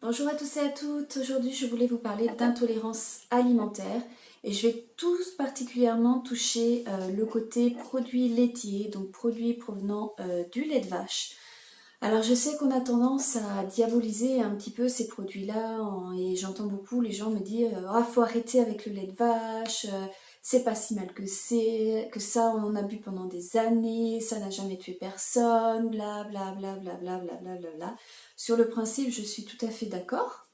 Bonjour à tous et à toutes, aujourd'hui je voulais vous parler d'intolérance alimentaire et je vais tout particulièrement toucher le côté produits laitiers, donc produits provenant du lait de vache. Alors je sais qu'on a tendance à diaboliser un petit peu ces produits-là et j'entends beaucoup les gens me dire ah faut arrêter avec le lait de vache, c'est pas si mal que c'est, que ça on en a bu pendant des années, ça n'a jamais tué personne, bla bla bla bla bla bla bla bla bla. Sur le principe je suis tout à fait d'accord.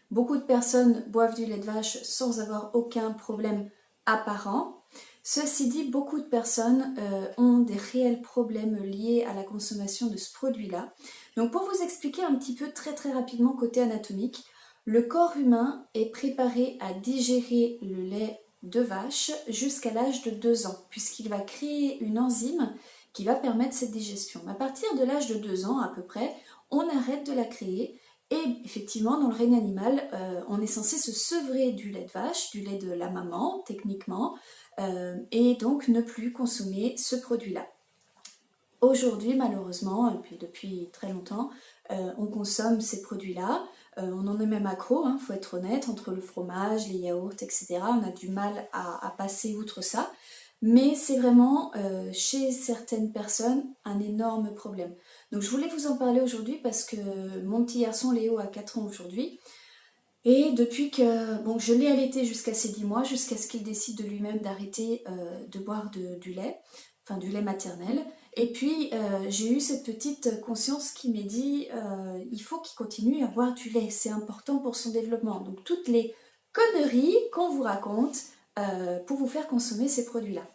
Beaucoup de personnes boivent du lait de vache sans avoir aucun problème apparent. Ceci dit, beaucoup de personnes ont des réels problèmes liés à la consommation de ce produit-là. Donc pour vous expliquer un petit peu très rapidement côté anatomique, le corps humain est préparé à digérer le lait de vache jusqu'à l'âge de 2 ans, puisqu'il va créer une enzyme qui va permettre cette digestion. À partir de l'âge de 2 ans à peu près, on arrête de la créer et effectivement, dans le règne animal, on est censé se sevrer du lait de vache, du lait de la maman, techniquement, et donc ne plus consommer ce produit-là. Aujourd'hui, malheureusement, et puis depuis très longtemps, on consomme ces produits-là. On en est même accro, hein, faut être honnête, entre le fromage, les yaourts, etc. On a du mal à passer outre ça. Mais c'est vraiment, chez certaines personnes, un énorme problème. Donc je voulais vous en parler aujourd'hui parce que mon petit garçon Léo a 4 ans aujourd'hui. Et depuis que bon, je l'ai allaité jusqu'à ses 10 mois, jusqu'à ce qu'il décide de lui-même d'arrêter de boire du lait, enfin du lait maternel. Et puis j'ai eu cette petite conscience qui m'a dit il faut qu'il continue à boire du lait, c'est important pour son développement. Donc toutes les conneries qu'on vous raconte pour vous faire consommer ces produits-là.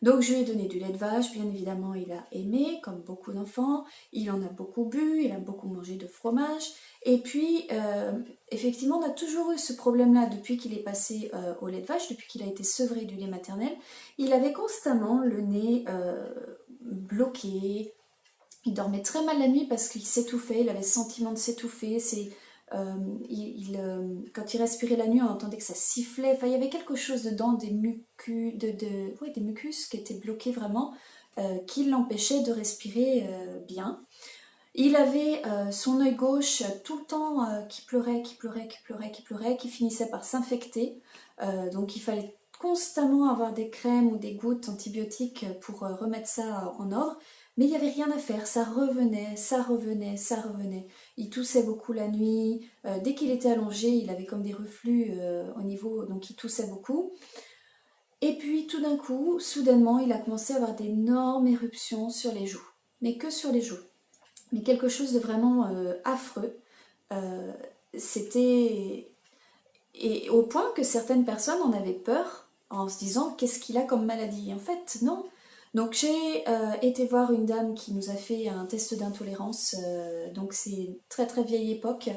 Donc je lui ai donné du lait de vache, bien évidemment il a aimé, comme beaucoup d'enfants, il en a beaucoup bu, il a beaucoup mangé de fromage, et puis effectivement on a toujours eu ce problème-là depuis qu'il est passé au lait de vache, depuis qu'il a été sevré du lait maternel, il avait constamment le nez bloqué, il dormait très mal la nuit parce qu'il s'étouffait, il avait le sentiment de s'étouffer, quand il respirait la nuit, on entendait que ça sifflait. Enfin, il y avait quelque chose dedans, des mucus qui étaient bloqués vraiment, qui l'empêchaient de respirer bien. Il avait son œil gauche tout le temps qui pleurait, qui pleurait, qui pleurait, qui pleurait, qui finissait par s'infecter. Donc il fallait constamment avoir des crèmes ou des gouttes antibiotiques pour remettre ça en ordre. Mais il n'y avait rien à faire, ça revenait, ça revenait, ça revenait. Il toussait beaucoup la nuit, dès qu'il était allongé, il avait comme des reflux au niveau, donc il toussait beaucoup. Et puis tout d'un coup, soudainement, il a commencé à avoir d'énormes éruptions sur les joues, mais que sur les joues. Mais quelque chose de vraiment affreux. Euh, C'était... Et au point que certaines personnes en avaient peur en se disant qu'est-ce qu'il a comme maladie. En fait, non. Donc j'ai été voir une dame qui nous a fait un test d'intolérance. Donc c'est très vieille époque,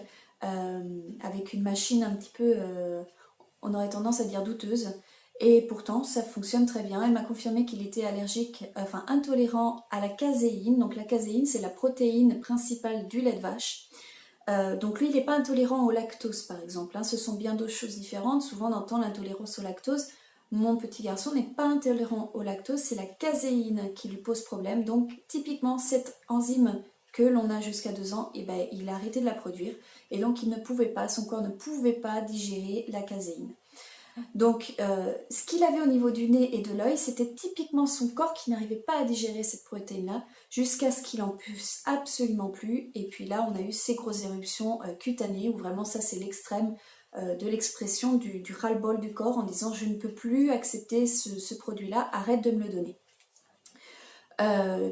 avec une machine un petit peu, on aurait tendance à dire douteuse. Et pourtant, ça fonctionne très bien. Elle m'a confirmé qu'il était allergique, enfin intolérant à la caséine. Donc la caséine, c'est la protéine principale du lait de vache. Donc lui, il n'est pas intolérant au lactose, par exemple, hein. Ce sont bien deux choses différentes. Souvent, on entend l'intolérance au lactose. Mon petit garçon n'est pas intolérant au lactose, c'est la caséine qui lui pose problème. Donc typiquement, cette enzyme que l'on a jusqu'à 2 ans, eh ben, il a arrêté de la produire. Et donc, il ne pouvait pas, son corps ne pouvait pas digérer la caséine. Donc, ce qu'il avait au niveau du nez et de l'œil, c'était typiquement son corps qui n'arrivait pas à digérer cette protéine-là, jusqu'à ce qu'il en puisse absolument plus. Et puis là, on a eu ces grosses éruptions cutanées, où vraiment ça, c'est l'extrême de l'expression du ras-le-bol du corps, en disant je ne peux plus accepter ce produit-là, arrête de me le donner.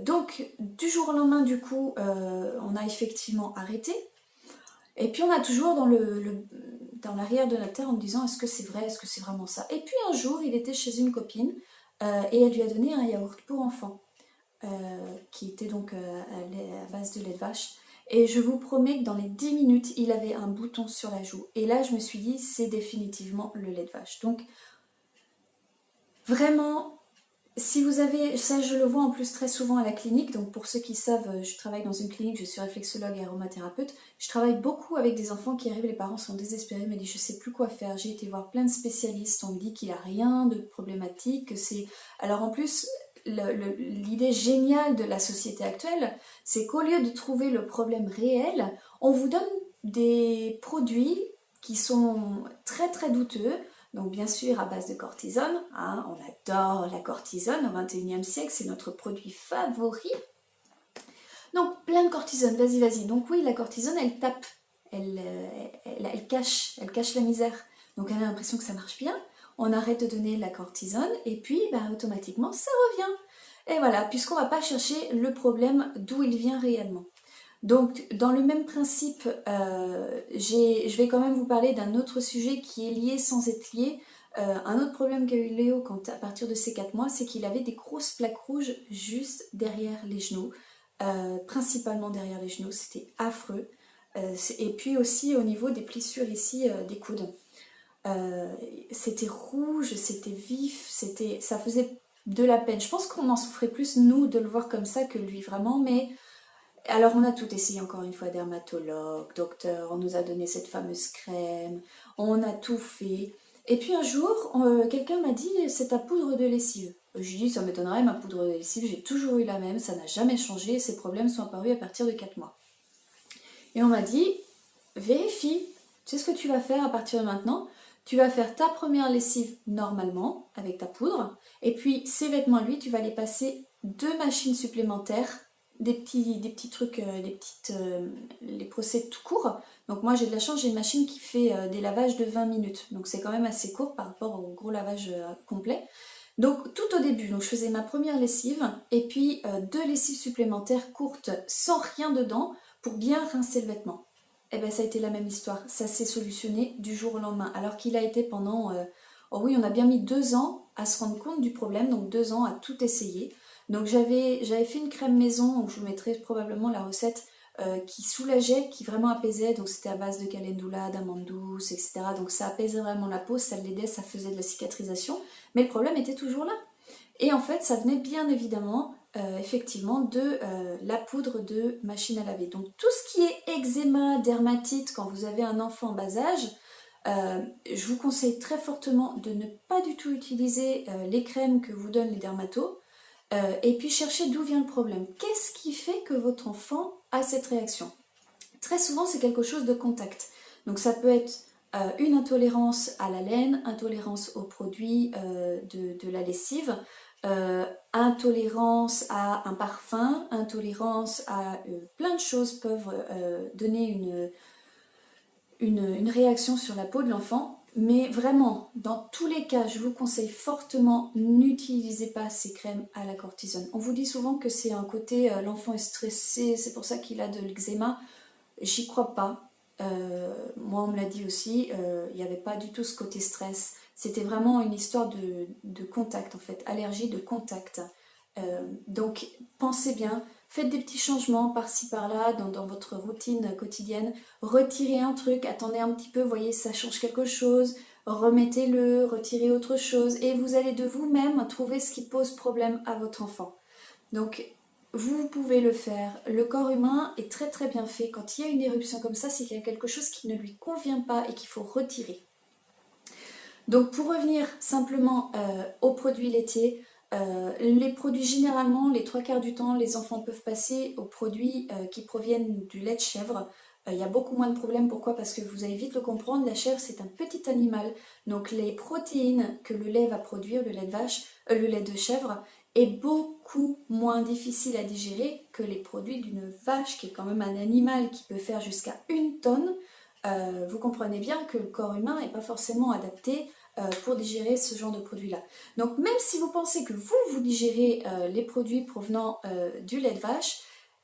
Donc, du jour au lendemain, du coup, on a effectivement arrêté. Et puis on a toujours dans l'arrière de notre tête en me disant est-ce que c'est vrai, est-ce que c'est vraiment ça. Et puis un jour, il était chez une copine et elle lui a donné un yaourt pour enfants qui était donc à base de lait de vache. Et je vous promets que dans les 10 minutes, il avait un bouton sur la joue. Et là, je me suis dit c'est définitivement le lait de vache. Donc vraiment, si vous avez, ça je le vois en plus très souvent à la clinique, donc pour ceux qui savent, je travaille dans une clinique, je suis réflexologue et aromathérapeute, je travaille beaucoup avec des enfants qui arrivent, les parents sont désespérés, me disent je sais plus quoi faire, j'ai été voir plein de spécialistes, on me dit qu'il a rien de problématique, que c'est... Alors en plus, l'idée géniale de la société actuelle, c'est qu'au lieu de trouver le problème réel, on vous donne des produits qui sont très très douteux, donc bien sûr à base de cortisone, hein, on adore la cortisone au 21e siècle, c'est notre produit favori. Donc plein de cortisone, vas-y, vas-y. Donc oui, la cortisone, elle tape, elle cache la misère. Donc elle a l'impression que ça marche bien. On arrête de donner la cortisone et puis bah, automatiquement ça revient. Et voilà, puisqu'on ne va pas chercher le problème d'où il vient réellement. Donc dans le même principe, je vais quand même vous parler d'un autre sujet qui est lié sans être lié. Un autre problème qu'a eu Léo à partir de ses 4 mois, c'est qu'il avait des grosses plaques rouges juste derrière les genoux. Principalement derrière les genoux, c'était affreux. Et puis aussi au niveau des plissures ici des coudes. C'était rouge, c'était vif, ça faisait de la peine. Je pense qu'on en souffrait plus, nous, de le voir comme ça que lui, vraiment. Mais alors, on a tout essayé, encore une fois, dermatologue, docteur, on nous a donné cette fameuse crème, on a tout fait. Et puis un jour, quelqu'un m'a dit, c'est ta poudre de lessive. J'ai dit, ça m'étonnerait, ma poudre de lessive, j'ai toujours eu la même, ça n'a jamais changé, ces problèmes sont apparus à partir de 4 mois. Et on m'a dit, vérifie, tu sais ce que tu vas faire à partir de maintenant? Tu vas faire ta première lessive normalement, avec ta poudre, et puis ces vêtements, lui, tu vas les passer 2 machines supplémentaires, des petits trucs, les procès tout court. Donc moi j'ai de la chance, j'ai une machine qui fait des lavages de 20 minutes, donc c'est quand même assez court par rapport au gros lavage complet. Donc tout au début, donc je faisais ma première lessive, et puis 2 lessives supplémentaires courtes, sans rien dedans, pour bien rincer le vêtement. Et bien ça a été la même histoire, ça s'est solutionné du jour au lendemain, alors qu'il a été pendant, oh oui, on a bien mis 2 ans à se rendre compte du problème, donc 2 ans à tout essayer. Donc j'avais fait une crème maison, donc je vous mettrai probablement la recette, qui soulageait, qui vraiment apaisait, donc c'était à base de calendula, d'amandes douces, etc. Donc ça apaisait vraiment la peau, ça l'aidait, ça faisait de la cicatrisation, mais le problème était toujours là. Et en fait, ça venait bien évidemment, effectivement, de la poudre de machine à laver. Donc tout ce qui est eczéma, dermatite, quand vous avez un enfant en bas âge, je vous conseille très fortement de ne pas du tout utiliser les crèmes que vous donnent les dermatos, et puis chercher d'où vient le problème. Qu'est-ce qui fait que votre enfant a cette réaction? Très souvent, c'est quelque chose de contact. Donc ça peut être une intolérance à la laine, intolérance aux produits de la lessive, intolérance à un parfum, intolérance à plein de choses peuvent donner une réaction sur la peau de l'enfant. Mais vraiment, dans tous les cas, je vous conseille fortement, n'utilisez pas ces crèmes à la cortisone. On vous dit souvent que c'est un côté, l'enfant est stressé, c'est pour ça qu'il a de l'eczéma. J'y crois pas. Moi, on me l'a dit aussi, il n'y avait pas du tout ce côté stress. C'était vraiment une histoire de contact, en fait, allergie de contact. Donc, pensez bien, faites des petits changements par-ci par-là dans votre routine quotidienne. Retirez un truc, attendez un petit peu, voyez, ça change quelque chose. Remettez-le, retirez autre chose, et vous allez de vous-même trouver ce qui pose problème à votre enfant. Donc, vous pouvez le faire. Le corps humain est très très bien fait. Quand il y a une éruption comme ça, c'est qu'il y a quelque chose qui ne lui convient pas et qu'il faut retirer. Donc, pour revenir simplement aux produits laitiers, les produits généralement, les 3 quarts du temps, les enfants peuvent passer aux produits qui proviennent du lait de chèvre. Il y a beaucoup moins de problèmes. Pourquoi? Parce que vous allez vite le comprendre, la chèvre c'est un petit animal. Donc les protéines que le lait va produire, le lait de vache, le lait de chèvre, est beaucoup moins difficile à digérer que les produits d'une vache, qui est quand même un animal qui peut faire jusqu'à 1 tonne. Vous comprenez bien que le corps humain n'est pas forcément adapté pour digérer ce genre de produits-là. Donc même si vous pensez que vous digérez les produits provenant du lait de vache,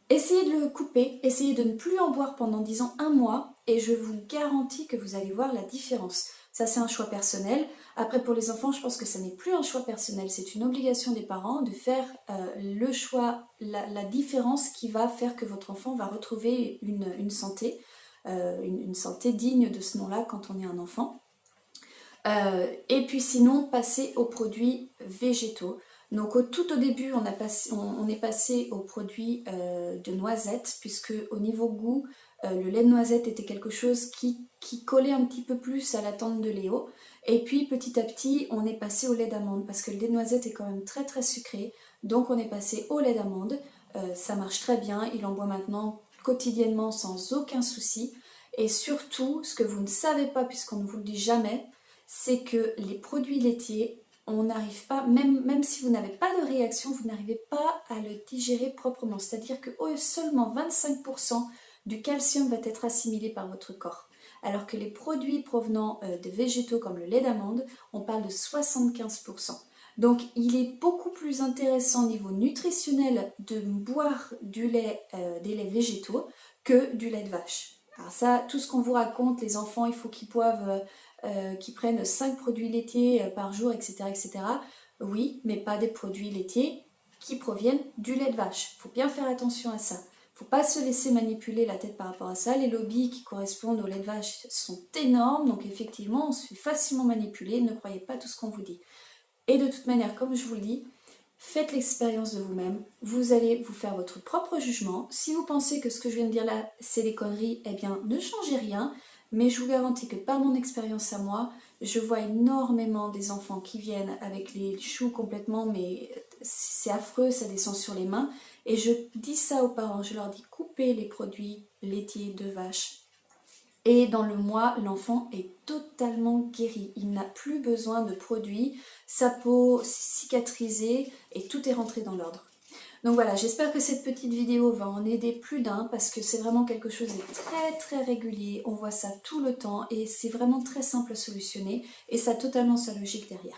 essayez de le couper, essayez de ne plus en boire pendant, disons, 1 mois, et je vous garantis que vous allez voir la différence. Ça, c'est un choix personnel. Après, pour les enfants, je pense que ça n'est plus un choix personnel, c'est une obligation des parents de faire le choix, la différence qui va faire que votre enfant va retrouver une santé, une santé digne de ce nom-là quand on est un enfant. Et puis sinon, passer aux produits végétaux. Donc tout au début, on est passé aux produits de noisettes, puisque au niveau goût, le lait de noisette était quelque chose qui collait un petit peu plus à la tante de Léo. Et puis petit à petit, on est passé au lait d'amande, parce que le lait de noisette est quand même très très sucré. Donc on est passé au lait d'amande. Ça marche très bien, il en boit maintenant quotidiennement sans aucun souci. Et surtout, ce que vous ne savez pas, puisqu'on ne vous le dit jamais, c'est que les produits laitiers, on n'arrive pas, même si vous n'avez pas de réaction, vous n'arrivez pas à le digérer proprement. C'est-à-dire que seulement 25% du calcium va être assimilé par votre corps. Alors que les produits provenant de végétaux comme le lait d'amande, on parle de 75%. Donc il est beaucoup plus intéressant au niveau nutritionnel de boire du lait, des laits végétaux que du lait de vache. Alors ça, tout ce qu'on vous raconte, les enfants, il faut qu'ils boivent, qu'ils prennent 5 produits laitiers par jour, etc., etc. Oui, mais pas des produits laitiers qui proviennent du lait de vache. Il faut bien faire attention à ça. Il ne faut pas se laisser manipuler la tête par rapport à ça. Les lobbies qui correspondent au lait de vache sont énormes, donc effectivement, on se fait facilement manipuler. Ne croyez pas tout ce qu'on vous dit. Et de toute manière, comme je vous le dis, faites l'expérience de vous-même. Vous allez vous faire votre propre jugement. Si vous pensez que ce que je viens de dire là, c'est des conneries, eh bien, ne changez rien. Mais je vous garantis que par mon expérience à moi, je vois énormément des enfants qui viennent avec les choux complètement, mais c'est affreux, ça descend sur les mains. Et je dis ça aux parents, je leur dis coupez les produits laitiers de vache. Et dans le mois, l'enfant est totalement guéri. Il n'a plus besoin de produits, sa peau cicatrisée et tout est rentré dans l'ordre. Donc voilà, j'espère que cette petite vidéo va en aider plus d'un parce que c'est vraiment quelque chose de très très régulier. On voit ça tout le temps et c'est vraiment très simple à solutionner et ça a totalement sa logique derrière.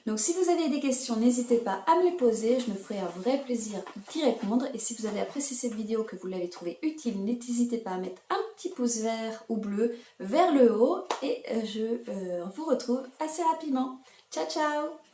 Donc si vous avez des questions, n'hésitez pas à me les poser, je me ferai un vrai plaisir d'y répondre. Et si vous avez apprécié cette vidéo, que vous l'avez trouvée utile, n'hésitez pas à mettre un petit pouce vert ou bleu vers le haut. Et je vous retrouve assez rapidement. Ciao ciao!